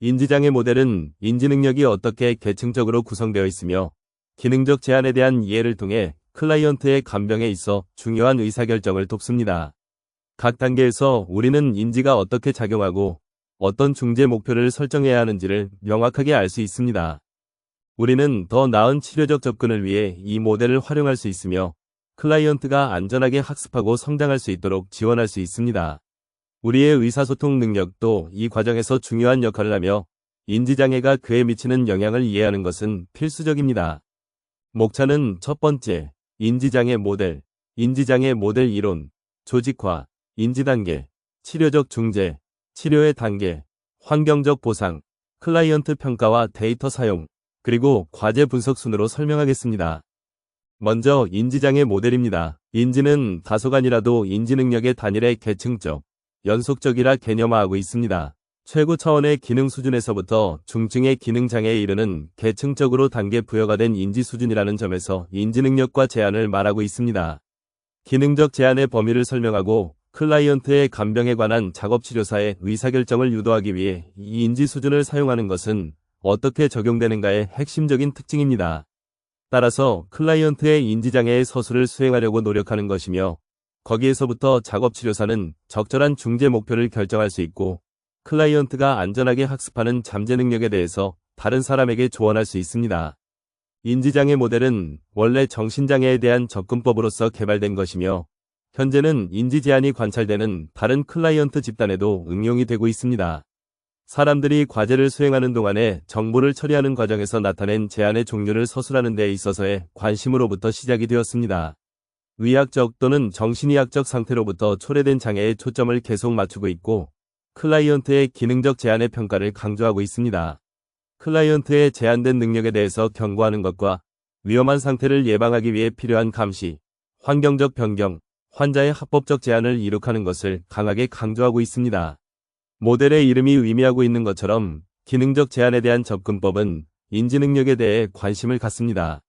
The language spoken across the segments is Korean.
인지장애 모델은 인지 능력이 어떻게 계층적으로 구성되어 있으며 기능적 제한에 대한 이해를 통해 클라이언트의 간병에 있어 중요한 의사결정을 돕습니다. 각 단계에서 우리는 인지가 어떻게 작용하고 어떤 중재 목표를 설정해야 하는지를 명확하게 알 수 있습니다. 우리는 더 나은 치료적 접근을 위해 이 모델을 활용할 수 있으며 클라이언트가 안전하게 학습하고 성장할 수 있도록 지원할 수 있습니다. 우리의 의사소통 능력도 이 과정에서 중요한 역할을 하며 인지장애가 그에 미치는 영향을 이해하는 것은 필수적입니다. 목차는 첫 번째, 인지장애 모델, 인지장애 모델 이론, 조직화, 인지단계, 치료적 중재, 치료의 단계, 환경적 보상, 클라이언트 평가와 데이터 사용, 그리고 과제 분석 순으로 설명하겠습니다. 먼저 인지장애 모델입니다. 인지는 다소간이라도 인지 능력의 단일의 계층적, 연속적이라 개념화하고 있습니다. 최고 차원의 기능 수준에서부터 중증의 기능 장애에 이르는 계층적으로 단계 부여가 된 인지 수준이라는 점에서 인지 능력과 제한을 말하고 있습니다. 기능적 제한의 범위를 설명하고 클라이언트의 간병에 관한 작업치료사의 의사결정을 유도하기 위해 이 인지 수준을 사용하는 것은 어떻게 적용되는가의 핵심적인 특징입니다. 따라서 클라이언트의 인지장애의 서술을 수행하려고 노력하는 것이며 거기에서부터 작업치료사는 적절한 중재 목표를 결정할 수 있고 클라이언트가 안전하게 학습하는 잠재 능력에 대해서 다른 사람에게 조언할 수 있습니다. 인지장애 모델은 원래 정신장애에 대한 접근법으로서 개발된 것이며 현재는 인지 제한이 관찰되는 다른 클라이언트 집단에도 응용이 되고 있습니다. 사람들이 과제를 수행하는 동안에 정보를 처리하는 과정에서 나타낸 제한의 종류를 서술하는 데 있어서의 관심으로부터 시작이 되었습니다. 의학적 또는 정신의학적 상태로부터 초래된 장애에 초점을 계속 맞추고 있고 클라이언트의 기능적 제한의 평가를 강조하고 있습니다. 클라이언트의 제한된 능력에 대해서 경고하는 것과 위험한 상태를 예방하기 위해 필요한 감시, 환경적 변경, 환자의 합법적 제한을 이룩하는 것을 강하게 강조하고 있습니다. 모델의 이름이 의미하고 있는 것처럼 기능적 제한에 대한 접근법은 인지 능력에 대해 관심을 갖습니다.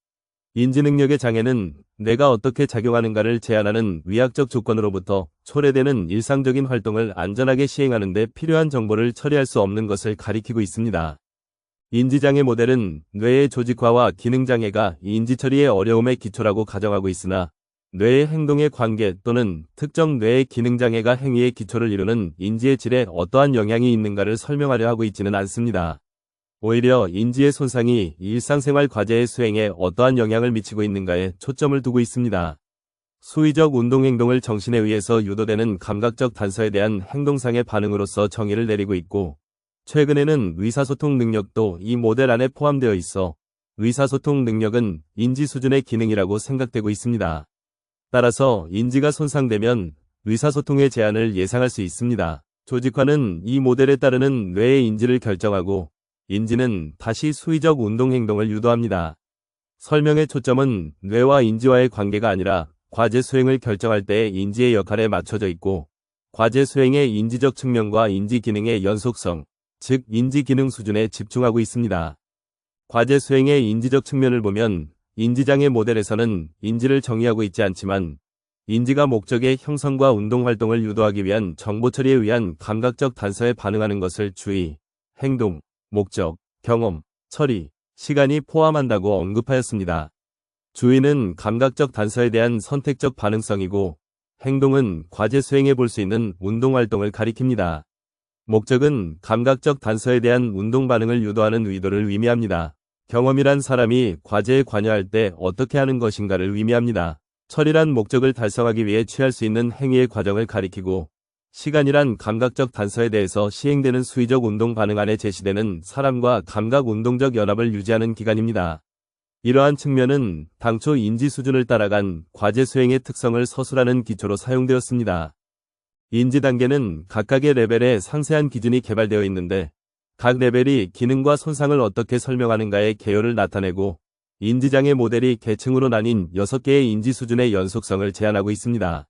인지 능력의 장애는 뇌가 어떻게 작용하는가를 제한하는 위학적 조건으로부터 초래되는 일상적인 활동을 안전하게 시행하는 데 필요한 정보를 처리할 수 없는 것을 가리키고 있습니다. 인지장애 모델은 뇌의 조직화와 기능장애가 인지 처리의 어려움의 기초라고 가정하고 있으나 뇌의 행동의 관계 또는 특정 뇌의 기능장애가 행위의 기초를 이루는 인지의 질에 어떠한 영향이 있는가를 설명하려 하고 있지는 않습니다. 오히려 인지의 손상이 일상생활 과제의 수행에 어떠한 영향을 미치고 있는가에 초점을 두고 있습니다. 수의적 운동행동을 정신에 의해서 유도되는 감각적 단서에 대한 행동상의 반응으로서 정의를 내리고 있고 최근에는 의사소통 능력도 이 모델 안에 포함되어 있어 의사소통 능력은 인지 수준의 기능이라고 생각되고 있습니다. 따라서 인지가 손상되면 의사소통의 제한을 예상할 수 있습니다. 조직화는 이 모델에 따르는 뇌의 인지를 결정하고 인지는 다시 수의적 운동행동을 유도합니다. 설명의 초점은 뇌와 인지와의 관계가 아니라 과제 수행을 결정할 때의 인지의 역할에 맞춰져 있고 과제 수행의 인지적 측면과 인지 기능의 연속성, 즉 인지 기능 수준에 집중하고 있습니다. 과제 수행의 인지적 측면을 보면 인지장애 모델에서는 인지를 정의하고 있지 않지만 인지가 목적의 형성과 운동활동을 유도하기 위한 정보 처리에 의한 감각적 단서에 반응하는 것을 주의, 행동, 목적, 경험, 처리, 시간이 포함한다고 언급하였습니다. 주의는 감각적 단서에 대한 선택적 반응성이고 행동은 과제 수행해 볼 수 있는 운동활동을 가리킵니다. 목적은 감각적 단서에 대한 운동 반응을 유도하는 의도를 의미합니다. 경험이란 사람이 과제에 관여할 때 어떻게 하는 것인가를 의미합니다. 처리란 목적을 달성하기 위해 취할 수 있는 행위의 과정을 가리키고 시간이란 감각적 단서에 대해서 시행되는 수의적 운동 반응 안에 제시되는 사람과 감각 운동적 연합을 유지하는 기간입니다. 이러한 측면은 당초 인지 수준을 따라간 과제 수행의 특성을 서술하는 기초로 사용되었습니다. 인지 단계는 각각의 레벨에 상세한 기준이 개발되어 있는데 각 레벨이 기능과 손상을 어떻게 설명하는가의 개요를 나타내고 인지장애 모델이 계층으로 나뉜 6개의 인지 수준의 연속성을 제한하고 있습니다.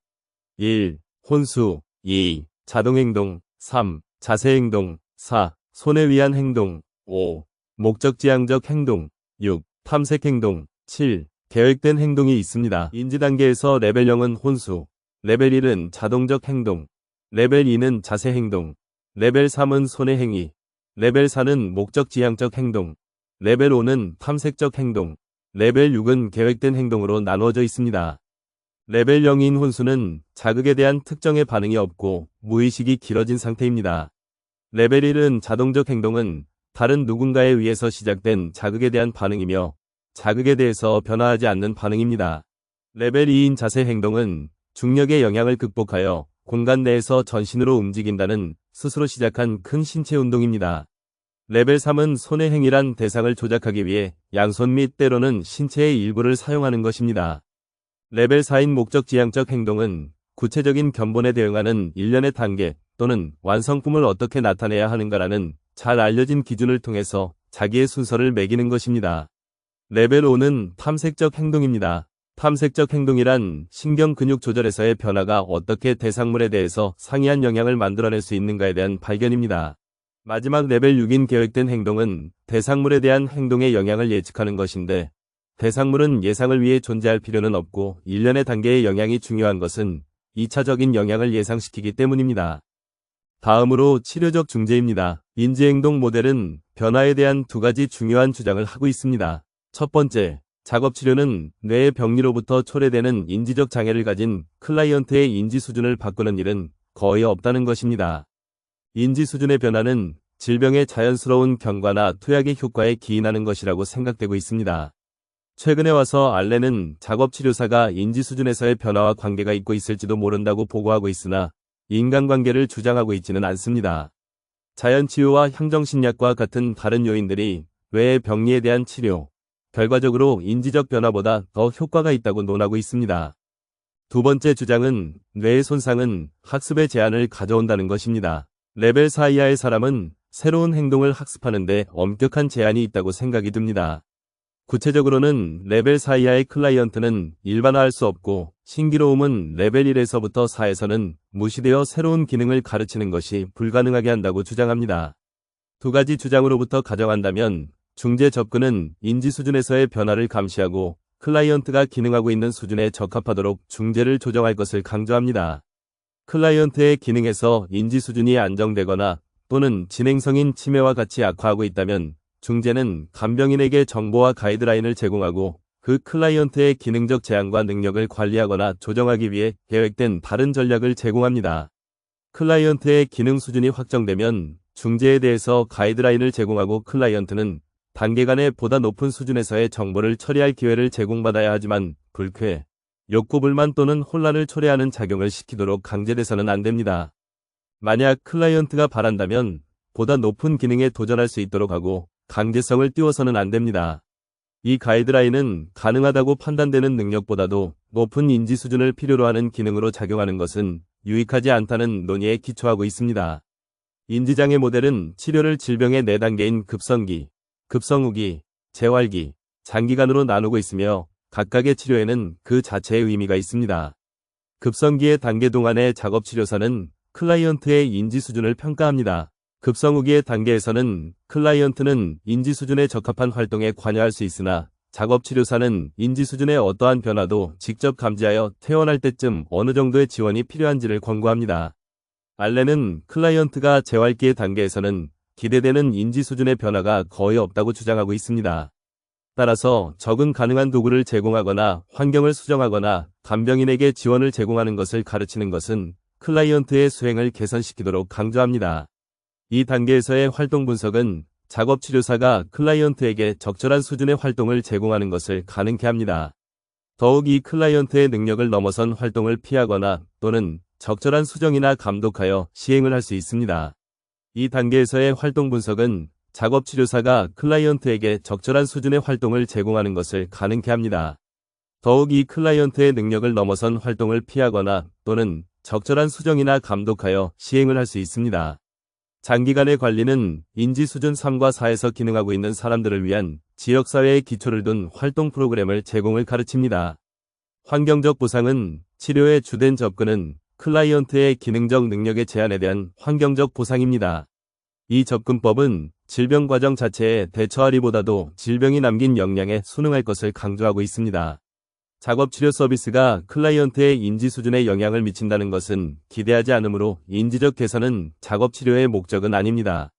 1. 혼수 2. 자동행동 3. 자세행동 4. 손에 의한 행동 5. 목적지향적 행동 6. 탐색행동 7. 계획된 행동이 있습니다. 인지단계에서 레벨 0은 혼수, 레벨 1은 자동적 행동, 레벨 2는 자세행동, 레벨 3은 손의 행위, 레벨 4는 목적 지향적 행동, 레벨 5는 탐색적 행동, 레벨 6은 계획된 행동으로 나누어져 있습니다. 레벨 0인 혼수는 자극에 대한 특정의 반응이 없고 무의식이 길어진 상태입니다. 레벨 1은 자동적 행동은 다른 누군가에 의해서 시작된 자극에 대한 반응이며 자극에 대해서 변화하지 않는 반응입니다. 레벨 2인 자세 행동은 중력의 영향을 극복하여 공간 내에서 전신으로 움직인다는 스스로 시작한 큰 신체 운동입니다. 레벨 3은 손의 행위란 대상을 조작하기 위해 양손 및 때로는 신체의 일부를 사용하는 것입니다. 레벨 4인 목적 지향적 행동은 구체적인 견본에 대응하는 일련의 단계 또는 완성품을 어떻게 나타내야 하는가라는 잘 알려진 기준을 통해서 자기의 순서를 매기는 것입니다. 레벨 5는 탐색적 행동입니다. 탐색적 행동이란 신경 근육 조절에서의 변화가 어떻게 대상물에 대해서 상이한 영향을 만들어낼 수 있는가에 대한 발견입니다. 마지막 레벨 6인 계획된 행동은 대상물에 대한 행동의 영향을 예측하는 것인데 대상물은 예상을 위해 존재할 필요는 없고 일련의 단계의 영향이 중요한 것은 2차적인 영향을 예상시키기 때문입니다. 다음으로 치료적 중재입니다. 인지행동 모델은 변화에 대한 두 가지 중요한 주장을 하고 있습니다. 첫 번째, 작업치료는 뇌의 병리로부터 초래되는 인지적 장애를 가진 클라이언트의 인지 수준을 바꾸는 일은 거의 없다는 것입니다. 인지 수준의 변화는 질병의 자연스러운 경과나 투약의 효과에 기인하는 것이라고 생각되고 있습니다. 최근에 와서 알렌은 작업치료사가 인지 수준에서의 변화와 관계가 있고 있을지도 모른다고 보고하고 있으나 인간관계를 주장하고 있지는 않습니다. 자연치유와 향정신약과 같은 다른 요인들이 뇌의 병리에 대한 치료, 결과적으로 인지적 변화보다 더 효과가 있다고 논하고 있습니다. 두 번째 주장은 뇌의 손상은 학습의 제한을 가져온다는 것입니다. 레벨 4 이하의 사람은 새로운 행동을 학습하는데 엄격한 제한이 있다고 생각이 듭니다. 구체적으로는 레벨 4 이하의 클라이언트는 일반화할 수 없고 신기로움은 레벨 1에서부터 4에서는 무시되어 새로운 기능을 가르치는 것이 불가능하게 한다고 주장합니다. 두 가지 주장으로부터 가정한다면 중재 접근은 인지 수준에서의 변화를 감시하고 클라이언트가 기능하고 있는 수준에 적합하도록 중재를 조정할 것을 강조합니다. 클라이언트의 기능에서 인지 수준이 안정되거나 또는 진행성인 침해와 같이 악화하고 있다면 중재는 간병인에게 정보와 가이드라인을 제공하고 그 클라이언트의 기능적 제한과 능력을 관리하거나 조정하기 위해 계획된 다른 전략을 제공합니다. 클라이언트의 기능 수준이 확정되면 중재에 대해서 가이드라인을 제공하고 클라이언트는 단계간에 보다 높은 수준에서의 정보를 처리할 기회를 제공받아야 하지만 불쾌, 욕구불만 또는 혼란을 초래하는 작용을 시키도록 강제돼서는 안 됩니다. 만약 클라이언트가 바란다면 보다 높은 기능에 도전할 수 있도록 하고 강제성을 띄워서는 안 됩니다. 이 가이드라인은 가능하다고 판단되는 능력보다도 높은 인지 수준을 필요로 하는 기능으로 작용하는 것은 유익하지 않다는 논의에 기초하고 있습니다. 인지장애 모델은 치료를 질병의 4단계인 급성기, 급성후기, 재활기, 장기간으로 나누고 있으며 각각의 치료에는 그 자체의 의미가 있습니다. 급성기의 단계 동안의 작업치료사는 클라이언트의 인지 수준을 평가합니다. 급성후기의 단계에서는 클라이언트는 인지 수준에 적합한 활동에 관여할 수 있으나 작업치료사는 인지 수준의 어떠한 변화도 직접 감지하여 퇴원할 때쯤 어느 정도의 지원이 필요한지를 권고합니다. 알렌은 클라이언트가 재활기의 단계에서는 기대되는 인지 수준의 변화가 거의 없다고 주장하고 있습니다. 따라서 적응 가능한 도구를 제공하거나 환경을 수정하거나 간병인에게 지원을 제공하는 것을 가르치는 것은 클라이언트의 수행을 개선시키도록 강조합니다. 이 단계에서의 활동 분석은 작업치료사가 클라이언트에게 적절한 수준의 활동을 제공하는 것을 가능케 합니다. 더욱 이 클라이언트의 능력을 넘어선 활동을 피하거나 또는 적절한 수정이나 감독하여 시행을 할 수 있습니다. 이 단계에서의 활동 분석은 작업치료사가 클라이언트에게 적절한 수준의 활동을 제공하는 것을 가능케 합니다. 더욱 이 클라이언트의 능력을 넘어선 활동을 피하거나 또는 적절한 수정이나 감독하여 시행을 할 수 있습니다. 장기간의 관리는 인지 수준 3과 4에서 기능하고 있는 사람들을 위한 지역사회의 기초를 둔 활동 프로그램을 제공을 가르칩니다. 환경적 보상은 치료의 주된 접근은 클라이언트의 기능적 능력의 제한에 대한 환경적 보상입니다. 이 접근법은 질병 과정 자체에 대처하리보다도 질병이 남긴 역량에 순응할 것을 강조하고 있습니다. 작업치료 서비스가 클라이언트의 인지 수준에 영향을 미친다는 것은 기대하지 않으므로 인지적 개선은 작업치료의 목적은 아닙니다.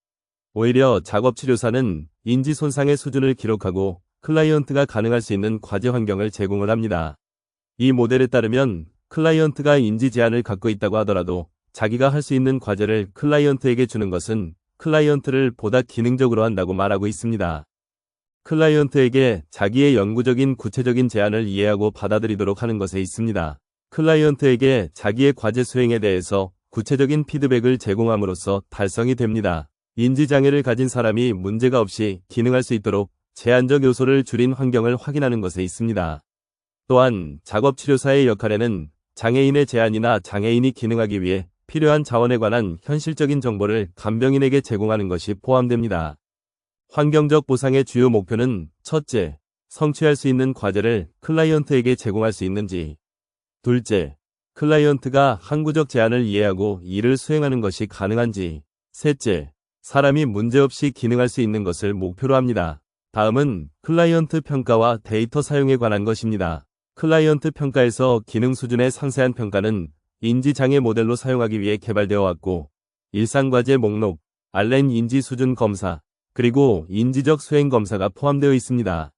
오히려 작업치료사는 인지 손상의 수준을 기록하고 클라이언트가 가능할 수 있는 과제 환경을 제공을 합니다. 이 모델에 따르면 클라이언트가 인지 제한을 갖고 있다고 하더라도 자기가 할 수 있는 과제를 클라이언트에게 주는 것은 클라이언트를 보다 기능적으로 한다고 말하고 있습니다. 클라이언트에게 자기의 영구적인 구체적인 제안을 이해하고 받아들이도록 하는 것에 있습니다. 클라이언트에게 자기의 과제 수행에 대해서 구체적인 피드백을 제공함으로써 달성이 됩니다. 인지장애를 가진 사람이 문제가 없이 기능할 수 있도록 제한적 요소를 줄인 환경을 확인하는 것에 있습니다. 또한 작업치료사의 역할에는 장애인의 제안이나 장애인이 기능하기 위해 필요한 자원에 관한 현실적인 정보를 간병인에게 제공하는 것이 포함됩니다. 환경적 보상의 주요 목표는 첫째, 성취할 수 있는 과제를 클라이언트에게 제공할 수 있는지, 둘째, 클라이언트가 항구적 제한을 이해하고 이를 수행하는 것이 가능한지, 셋째, 사람이 문제없이 기능할 수 있는 것을 목표로 합니다. 다음은 클라이언트 평가와 데이터 사용에 관한 것입니다. 클라이언트 평가에서 기능 수준의 상세한 평가는 인지장애 모델로 사용하기 위해 개발되어 왔고, 일상과제 목록, 알렌 인지 수준 검사, 그리고 인지적 수행 검사가 포함되어 있습니다.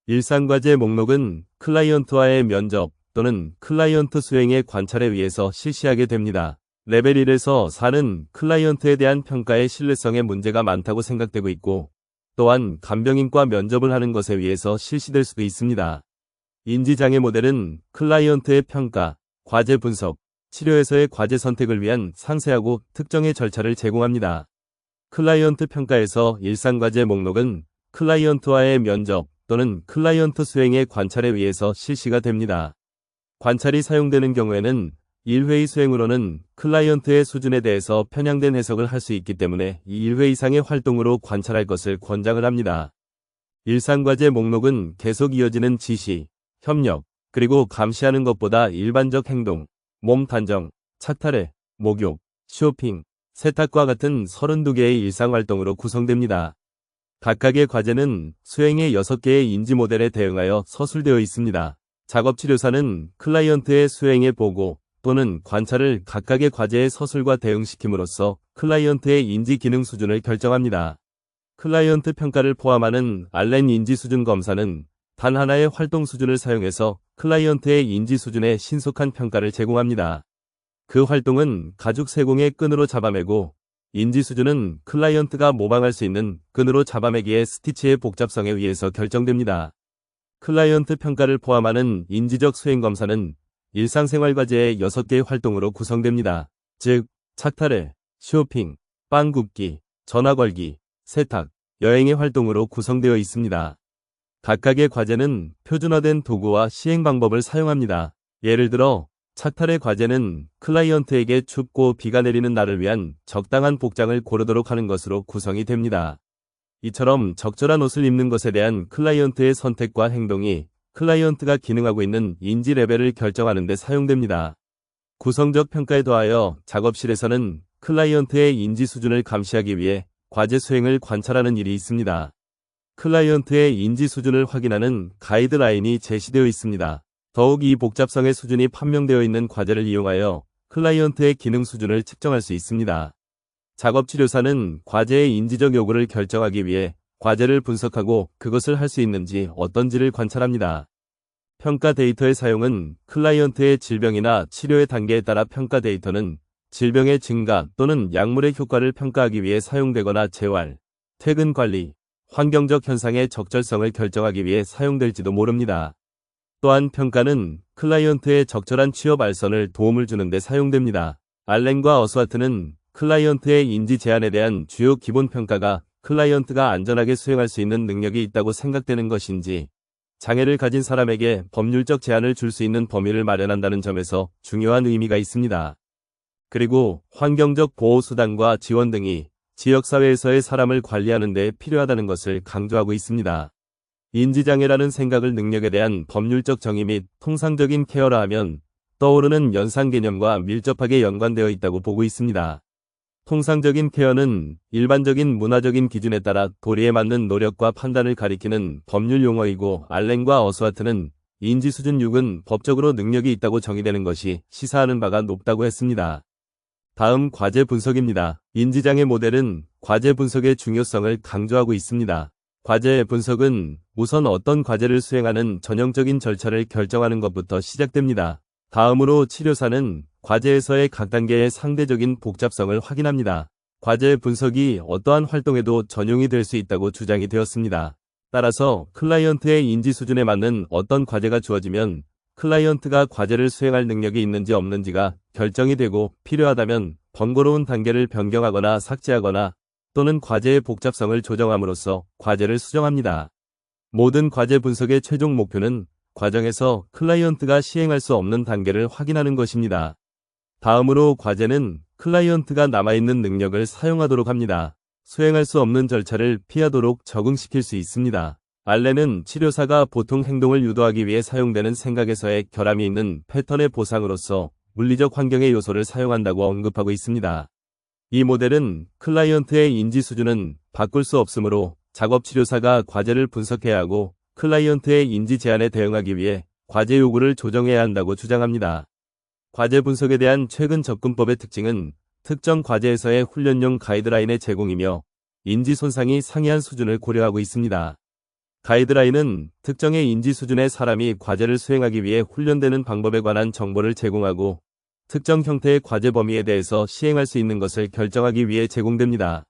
일상과제 목록은 클라이언트와의 면접 또는 클라이언트 수행의 관찰에 의해서 실시하게 됩니다. 레벨 1에서 4는 클라이언트에 대한 평가의 신뢰성에 문제가 많다고 생각되고 있고, 또한 간병인과 면접을 하는 것에 의해서 실시될 수도 있습니다. 인지장애 모델은 클라이언트의 평가, 과제 분석, 치료에서의 과제 선택을 위한 상세하고 특정의 절차를 제공합니다. 클라이언트 평가에서 일상과제 목록은 클라이언트와의 면접 또는 클라이언트 수행의 관찰에 의해서 실시가 됩니다. 관찰이 사용되는 경우에는 1회 수행으로는 클라이언트의 수준에 대해서 편향된 해석을 할 수 있기 때문에 이 1회 이상의 활동으로 관찰할 것을 권장을 합니다. 일상과제 목록은 계속 이어지는 지시, 협력, 그리고 감시하는 것보다 일반적 행동, 몸 단정, 착탈해, 목욕, 쇼핑, 세탁과 같은 32개의 일상활동으로 구성됩니다. 각각의 과제는 수행의 6개의 인지 모델에 대응하여 서술되어 있습니다. 작업치료사는 클라이언트의 수행의 보고 또는 관찰을 각각의 과제의 서술과 대응시킴으로써 클라이언트의 인지 기능 수준을 결정합니다. 클라이언트 평가를 포함하는 알렌 인지 수준 검사는 단 하나의 활동 수준을 사용해서 클라이언트의 인지 수준의 신속한 평가를 제공합니다. 그 활동은 가죽 세공의 끈으로 잡아매고, 인지 수준은 클라이언트가 모방할 수 있는 끈으로 잡아매기의 스티치의 복잡성에 의해서 결정됩니다. 클라이언트 평가를 포함하는 인지적 수행 검사는 일상생활 과제의 6개의 활동으로 구성됩니다. 즉, 착탈해, 쇼핑, 빵 굽기, 전화 걸기, 세탁, 여행의 활동으로 구성되어 있습니다. 각각의 과제는 표준화된 도구와 시행 방법을 사용합니다. 예를 들어, 착탈의 과제는 클라이언트에게 춥고 비가 내리는 날을 위한 적당한 복장을 고르도록 하는 것으로 구성이 됩니다. 이처럼 적절한 옷을 입는 것에 대한 클라이언트의 선택과 행동이 클라이언트가 기능하고 있는 인지 레벨을 결정하는 데 사용됩니다. 구성적 평가에 더하여 작업실에서는 클라이언트의 인지 수준을 감시하기 위해 과제 수행을 관찰하는 일이 있습니다. 클라이언트의 인지 수준을 확인하는 가이드라인이 제시되어 있습니다. 더욱 이 복잡성의 수준이 판명되어 있는 과제를 이용하여 클라이언트의 기능 수준을 측정할 수 있습니다. 작업치료사는 과제의 인지적 요구를 결정하기 위해 과제를 분석하고 그것을 할 수 있는지 어떤지를 관찰합니다. 평가 데이터의 사용은 클라이언트의 질병이나 치료의 단계에 따라 평가 데이터는 질병의 증가 또는 약물의 효과를 평가하기 위해 사용되거나 재활, 퇴근 관리, 환경적 현상의 적절성을 결정하기 위해 사용될지도 모릅니다. 또한 평가는 클라이언트의 적절한 취업 알선을 도움을 주는 데 사용됩니다. 알렌과 어스와트는 클라이언트의 인지 제한에 대한 주요 기본 평가가 클라이언트가 안전하게 수행할 수 있는 능력이 있다고 생각되는 것인지, 장애를 가진 사람에게 법률적 제한을 줄 수 있는 범위를 마련한다는 점에서 중요한 의미가 있습니다. 그리고 환경적 보호수단과 지원 등이 지역사회에서의 사람을 관리하는 데 필요하다는 것을 강조하고 있습니다. 인지장애라는 생각을 능력에 대한 법률적 정의 및 통상적인 케어라 하면 떠오르는 연상 개념과 밀접하게 연관되어 있다고 보고 있습니다. 통상적인 케어는 일반적인 문화적인 기준에 따라 도리에 맞는 노력과 판단을 가리키는 법률 용어이고, 알렌과 어스와트는 인지 수준 6은 법적으로 능력이 있다고 정의되는 것이 시사하는 바가 높다고 했습니다. 다음 과제 분석입니다. 인지장애 모델은 과제 분석의 중요성을 강조하고 있습니다. 과제 분석은 우선 어떤 과제를 수행하는 전형적인 절차를 결정하는 것부터 시작됩니다. 다음으로 치료사는 과제에서의 각 단계의 상대적인 복잡성을 확인합니다. 과제 분석이 어떠한 활동에도 전용이 될 수 있다고 주장이 되었습니다. 따라서 클라이언트의 인지 수준에 맞는 어떤 과제가 주어지면 클라이언트가 과제를 수행할 능력이 있는지 없는지가 결정이 되고 필요하다면 번거로운 단계를 변경하거나 삭제하거나 또는 과제의 복잡성을 조정함으로써 과제를 수정합니다. 모든 과제 분석의 최종 목표는 과정에서 클라이언트가 시행할 수 없는 단계를 확인하는 것입니다. 다음으로 과제는 클라이언트가 남아있는 능력을 사용하도록 합니다. 수행할 수 없는 절차를 피하도록 적응시킬 수 있습니다. 알렌은 치료사가 보통 행동을 유도하기 위해 사용되는 생각에서의 결함이 있는 패턴의 보상으로서 물리적 환경의 요소를 사용한다고 언급하고 있습니다. 이 모델은 클라이언트의 인지 수준은 바꿀 수 없으므로 작업 치료사가 과제를 분석해야 하고 클라이언트의 인지 제한에 대응하기 위해 과제 요구를 조정해야 한다고 주장합니다. 과제 분석에 대한 최근 접근법의 특징은 특정 과제에서의 훈련용 가이드라인의 제공이며 인지 손상이 상이한 수준을 고려하고 있습니다. 가이드라인은 특정의 인지 수준의 사람이 과제를 수행하기 위해 훈련되는 방법에 관한 정보를 제공하고 특정 형태의 과제 범위에 대해서 시행할 수 있는 것을 결정하기 위해 제공됩니다.